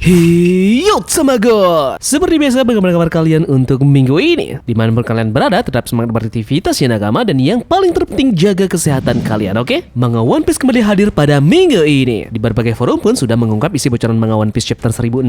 Hiyo Tamago. Seperti biasa, bagaimana kabar kalian untuk minggu ini? Dimanapun kalian berada, tetap semangat beraktivitas ya nakama. Dan yang paling terpenting, jaga kesehatan kalian, oke? Manga One Piece kembali hadir pada minggu ini. Di berbagai forum pun sudah mengungkap isi bocoran Manga One Piece chapter 1062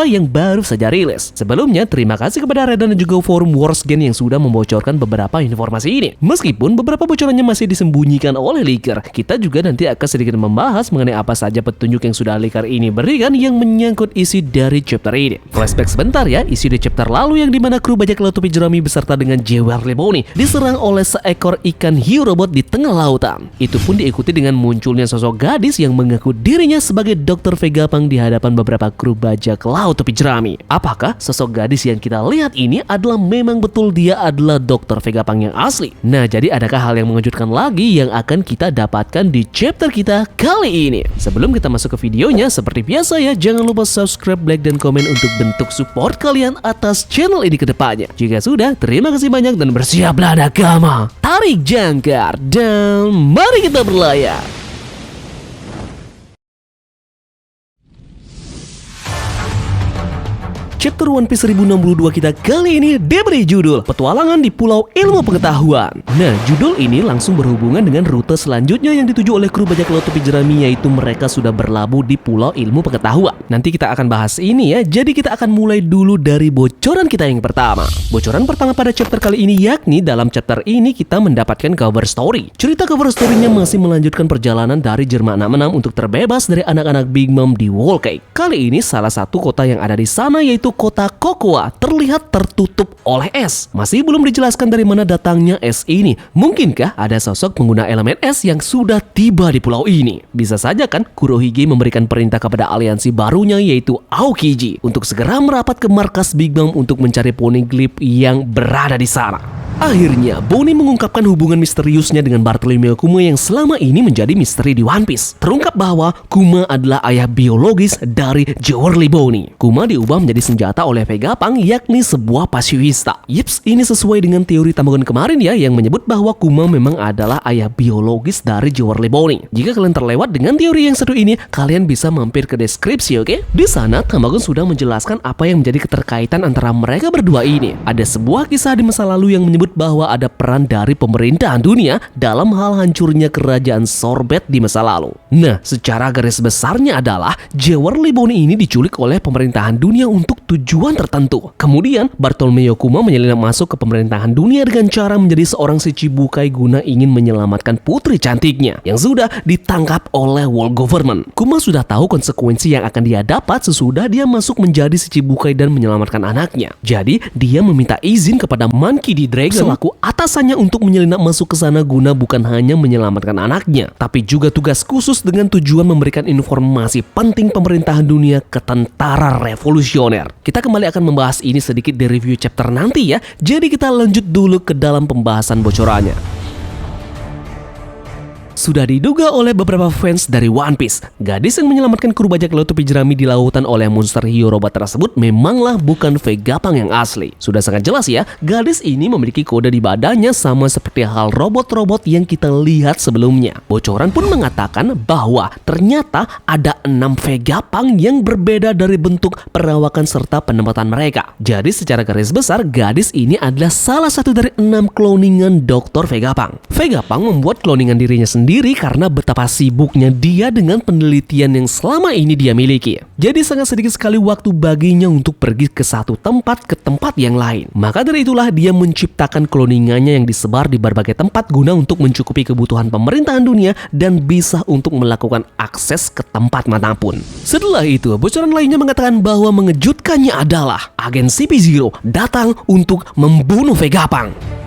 yang baru saja rilis. Sebelumnya, terima kasih kepada Redan dan juga forum Warsgen yang sudah membocorkan beberapa informasi ini. Meskipun beberapa bocorannya masih disembunyikan oleh leaker, kita juga nanti akan sedikit membahas mengenai apa saja petunjuk yang sudah leaker ini berikan yang menyangkut isi dari chapter ini. Flashback sebentar ya, isi di chapter lalu yang dimana kru bajak laut topi jerami beserta dengan Jewelry Bonnie diserang oleh seekor ikan hiu robot di tengah lautan. Itu pun diikuti dengan munculnya sosok gadis yang mengaku dirinya sebagai Dr. Vegapunk di hadapan beberapa kru bajak laut topi jerami. Apakah sosok gadis yang kita lihat ini adalah memang betul dia adalah Dr. Vegapunk yang asli? Nah, jadi adakah hal yang mengejutkan lagi yang akan kita dapatkan di chapter kita kali ini? Sebelum kita masuk ke videonya, seperti biasa ya, jangan lupa subscribe, like, dan komen untuk bentuk support kalian atas channel ini ke depannya. Jika sudah, terima kasih banyak dan bersiaplah nakama. Tarik jangkar dan mari kita berlayar. Chapter One Piece 1062 kita kali ini diberi judul Petualangan di Pulau Ilmu Pengetahuan. Nah, judul ini langsung berhubungan dengan rute selanjutnya yang dituju oleh kru bajak laut topi jerami, yaitu mereka sudah berlabuh di Pulau Ilmu Pengetahuan. Nanti kita akan bahas ini ya, jadi kita akan mulai dulu dari bocoran kita yang pertama. Bocoran pertama pada chapter kali ini yakni dalam chapter ini kita mendapatkan cover story. Cerita cover story-nya masih melanjutkan perjalanan dari Jerman 66 untuk terbebas dari anak-anak Big Mom di Whole Cake. Kali ini salah satu kota yang ada di sana yaitu kota Kokoa terlihat tertutup oleh es. Masih belum dijelaskan dari mana datangnya es ini. Mungkinkah ada sosok pengguna elemen es yang sudah tiba di pulau ini? Bisa saja kan Kurohige memberikan perintah kepada aliansi barunya yaitu Aokiji untuk segera merapat ke markas Big Mom untuk mencari poneglyph yang berada di sana. Akhirnya, Bonnie mengungkapkan hubungan misteriusnya dengan Bartolomeo Kuma yang selama ini menjadi misteri di One Piece. Terungkap bahwa Kuma adalah ayah biologis dari Jewelry Bonnie. Kuma diubah menjadi senjata oleh Vegapunk, yakni sebuah pasiwista. Yips, ini sesuai dengan teori Tamagon kemarin ya, yang menyebut bahwa Kuma memang adalah ayah biologis dari Jewelry Bonnie. Jika kalian terlewat dengan teori yang satu ini, kalian bisa mampir ke deskripsi, oke? Di sana, Tamagon sudah menjelaskan apa yang menjadi keterkaitan antara mereka berdua ini. Ada sebuah kisah di masa lalu yang menyebut bahwa ada peran dari pemerintahan dunia dalam hal hancurnya kerajaan Sorbet di masa lalu. Nah, secara garis besarnya adalah Jewelry Bonnie ini diculik oleh pemerintahan dunia untuk tujuan tertentu. Kemudian, Bartolomeo Kuma menyelinap masuk ke pemerintahan dunia dengan cara menjadi seorang Shichibukai guna ingin menyelamatkan putri cantiknya yang sudah ditangkap oleh World Government. Kuma sudah tahu konsekuensi yang akan dia dapat sesudah dia masuk menjadi Shichibukai dan menyelamatkan anaknya. Jadi, dia meminta izin kepada Monkey D. Dragon selaku atasannya untuk menyelinap masuk ke sana guna bukan hanya menyelamatkan anaknya, tapi juga tugas khusus dengan tujuan memberikan informasi penting pemerintahan dunia ke tentara revolusioner. Kita kembali akan membahas ini sedikit di review chapter nanti ya, jadi kita lanjut dulu ke dalam pembahasan bocorannya. Sudah diduga oleh beberapa fans dari One Piece, gadis yang menyelamatkan kru bajak laut topi jerami di lautan oleh monster hiu robot tersebut memanglah bukan Vegapunk yang asli. Sudah sangat jelas ya, gadis ini memiliki kode di badannya sama seperti hal robot-robot yang kita lihat sebelumnya. Bocoran pun mengatakan bahwa ternyata ada 6 Vegapunk yang berbeda dari bentuk, perawakan, serta penempatan mereka. Jadi secara garis besar, gadis ini adalah salah satu dari 6 cloningan Dr. Vegapunk. Vegapunk membuat cloningan dirinya sendiri karena betapa sibuknya dia dengan penelitian yang selama ini dia miliki. Jadi sangat sedikit sekali waktu baginya untuk pergi ke satu tempat ke tempat yang lain. Maka dari itulah dia menciptakan cloningannya yang disebar di berbagai tempat guna untuk mencukupi kebutuhan pemerintahan dunia dan bisa untuk melakukan akses ke tempat manapun. Setelah itu, bocoran lainnya mengatakan bahwa mengejutkannya adalah agen CP0 datang untuk membunuh Vegapunk.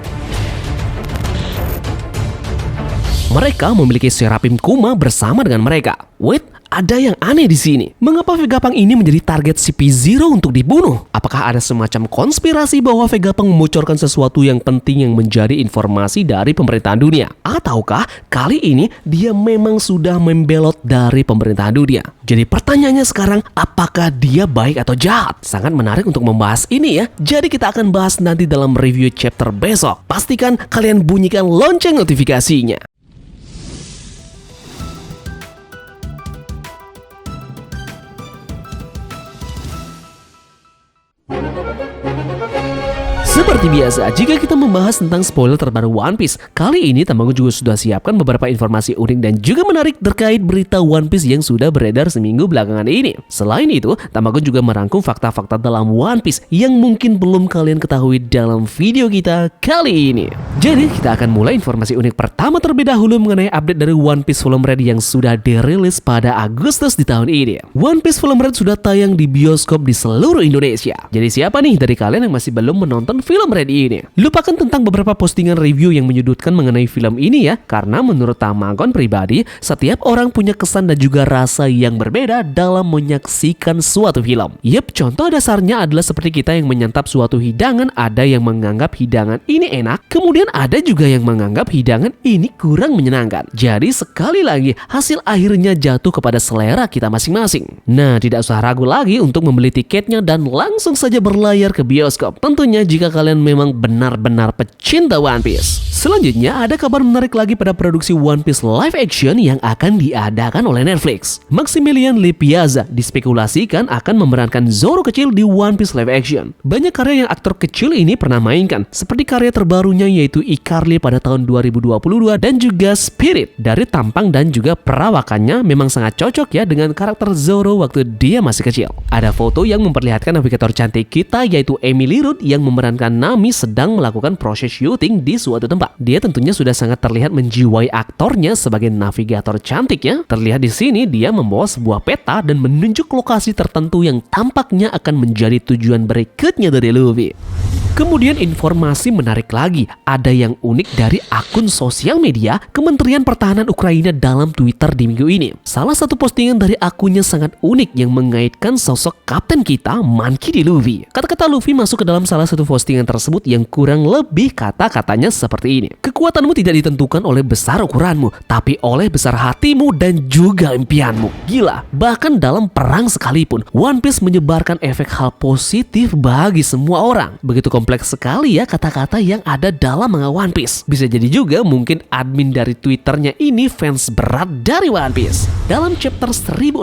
Mereka memiliki Serapim Kuma bersama dengan mereka. Wait, ada yang aneh di sini. Mengapa Vegapunk ini menjadi target CP0 untuk dibunuh? Apakah ada semacam konspirasi bahwa Vegapunk membocorkan sesuatu yang penting yang menjadi informasi dari pemerintahan dunia? Ataukah kali ini dia memang sudah membelot dari pemerintahan dunia? Jadi pertanyaannya sekarang, apakah dia baik atau jahat? Sangat menarik untuk membahas ini ya. Jadi kita akan bahas nanti dalam review chapter besok. Pastikan kalian bunyikan lonceng notifikasinya. Seperti biasa, jika kita membahas tentang spoiler terbaru One Piece, kali ini Tamago juga sudah siapkan beberapa informasi unik dan juga menarik terkait berita One Piece yang sudah beredar seminggu belakangan ini. Selain itu, Tamago juga merangkum fakta-fakta dalam One Piece yang mungkin belum kalian ketahui dalam video kita kali ini. Jadi, kita akan mulai informasi unik pertama terlebih dahulu mengenai update dari One Piece Film Red yang sudah dirilis pada Agustus di tahun ini. One Piece Film Red sudah tayang di bioskop di seluruh Indonesia. Jadi siapa nih dari kalian yang masih belum menonton film Red ini? Lupakan tentang beberapa postingan review yang menyudutkan mengenai film ini ya, karena menurut Tamagon pribadi, setiap orang punya kesan dan juga rasa yang berbeda dalam menyaksikan suatu film. Yep, contoh dasarnya adalah seperti kita yang menyantap suatu hidangan, ada yang menganggap hidangan ini enak, kemudian ada juga yang menganggap hidangan ini kurang menyenangkan. Jadi sekali lagi, hasil akhirnya jatuh kepada selera kita masing-masing. Nah, tidak usah ragu lagi untuk membeli tiketnya dan langsung saja berlayar ke bioskop. Tentunya jika kalian memang benar-benar pecinta One Piece. Selanjutnya ada kabar menarik lagi pada produksi One Piece live action yang akan diadakan oleh Netflix. Maximilian Lee Piazza dispekulasikan akan memerankan Zoro kecil di One Piece live action. Banyak karya yang aktor kecil ini pernah mainkan, seperti karya terbarunya yaitu iCarly pada tahun 2022 dan juga Spirit. Dari tampang dan juga perawakannya memang sangat cocok ya dengan karakter Zoro waktu dia masih kecil. Ada foto yang memperlihatkan navigator cantik kita yaitu Emily Root yang memerankan Nami sedang melakukan proses syuting di suatu tempat. Dia tentunya sudah sangat terlihat menjiwai aktornya sebagai navigator cantik ya. Terlihat di sini dia membawa sebuah peta dan menunjuk lokasi tertentu yang tampaknya akan menjadi tujuan berikutnya dari Luffy. Kemudian informasi menarik lagi, ada yang unik dari akun sosial media Kementerian Pertahanan Ukraina dalam Twitter di minggu ini. Salah satu postingan dari akunnya sangat unik yang mengaitkan sosok kapten kita Monkey D. Luffy. Kata-kata Luffy masuk ke dalam salah satu postingan tersebut yang kurang lebih kata-katanya seperti ini. Kekuatanmu tidak ditentukan oleh besar ukuranmu, tapi oleh besar hatimu dan juga impianmu. Gila, bahkan dalam perang sekalipun, One Piece menyebarkan efek hal positif bagi semua orang. Begitu kompleks sekali ya kata-kata yang ada dalam manga One Piece. Bisa jadi juga mungkin admin dari Twitternya ini fans berat dari One Piece. Dalam chapter 1060,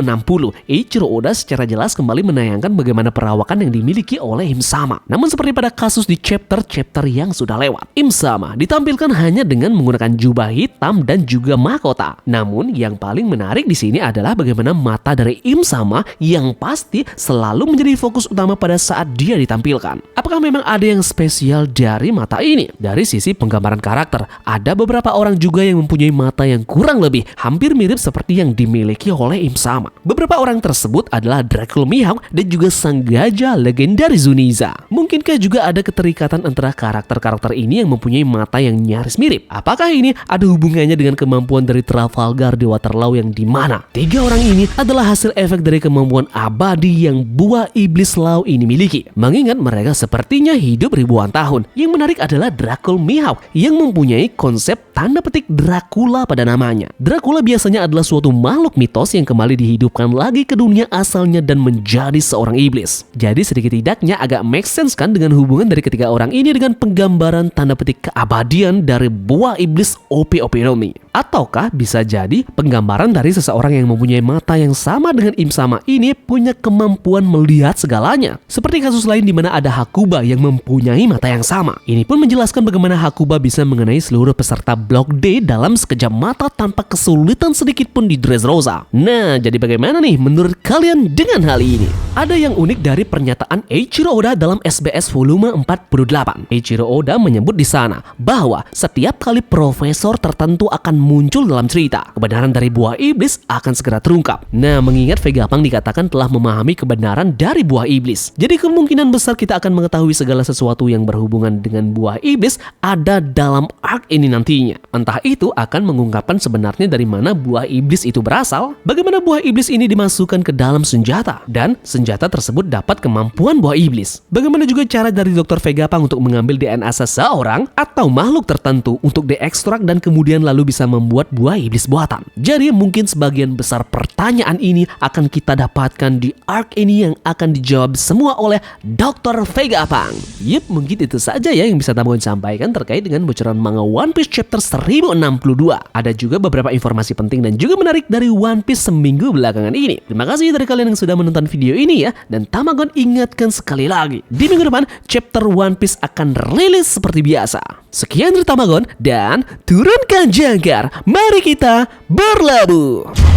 Eiichiro Oda secara jelas kembali menayangkan bagaimana perawakan yang dimiliki oleh Im Sama. Namun seperti pada kasus di chapter-chapter yang sudah lewat, Im Sama ditampilkan hanya dengan menggunakan jubah hitam dan juga mahkota. Namun yang paling menarik di sini adalah bagaimana mata dari Im Sama yang pasti selalu menjadi fokus utama pada saat dia ditampilkan. Apakah memang ada yang spesial dari mata ini? Dari sisi penggambaran karakter, ada beberapa orang juga yang mempunyai mata yang kurang lebih hampir mirip seperti yang dimiliki oleh Im Sama. Beberapa orang tersebut adalah Dracula Mihawk dan juga sang gajah legendaris Zuniza. Mungkinkah juga ada keterikatan antara karakter-karakter ini yang mempunyai mata yang nyaris mirip? Apakah ini ada hubungannya dengan kemampuan dari Trafalgar di Waterloo yang dimana tiga orang ini adalah hasil efek dari kemampuan abadi yang buah iblis Law ini miliki? Mengingat mereka sepertinya hidup ribuan tahun. Yang menarik adalah Dracula Mihawk yang mempunyai konsep tanda petik Dracula pada namanya. Dracula biasanya adalah suatu makhluk mitos yang kembali dihidupkan lagi ke dunia asalnya dan menjadi seorang iblis. Jadi sedikit tidaknya agak make sense kan dengan hubungan dari ketiga orang ini dengan penggambaran tanda petik keabadian dari buah iblis Opi-Opi Nomi. Ataukah bisa jadi penggambaran dari seseorang yang mempunyai mata yang sama dengan Im Sama ini punya kemampuan melihat segalanya. Seperti kasus lain di mana ada Hakuba yang mempunyai mata yang sama. Ini pun menjelaskan bagaimana Hakuba bisa mengenai seluruh peserta Blok D dalam sekejap mata tanpa kesulitan sedikit pun di Dressrosa. Nah, jadi bagaimana nih menurut kalian dengan hal ini? Ada yang unik dari pernyataan Eiichiro Oda dalam SBS volume 48. Eiichiro Oda menyebut di sana bahwa setiap kali profesor tertentu akan muncul dalam cerita, kebenaran dari buah iblis akan segera terungkap. Nah, mengingat Vegapunk dikatakan telah memahami kebenaran dari buah iblis, jadi kemungkinan besar kita akan mengetahui segala sesuatu yang berhubungan dengan buah iblis ada dalam arc ini nantinya. Entah itu akan mengungkapkan sebenarnya dari mana buah iblis itu berasal, bagaimana buah iblis ini dimasukkan ke dalam senjata, dan senjata tersebut dapat kemampuan buah iblis. Bagaimana juga cara dari Dr. Vegapunk untuk mengambil DNA seseorang atau makhluk tertentu untuk diekstrak dan kemudian lalu bisa membuat buah iblis buatan. Jadi mungkin sebagian besar pertanyaan ini akan kita dapatkan di arc ini yang akan dijawab semua oleh Dr. Vegapunk. Yep, mungkin itu saja ya yang bisa Tamagon sampaikan terkait dengan bocoran manga One Piece chapter 1062. Ada juga beberapa informasi penting dan juga menarik dari One Piece seminggu belakangan ini. Terima kasih dari kalian yang sudah menonton video ini ya. Dan Tamagon ingatkan sekali lagi, di minggu depan chapter One Piece akan rilis seperti biasa. Sekian dari Tamagon dan turunkan jangkar. Mari kita berlabuh.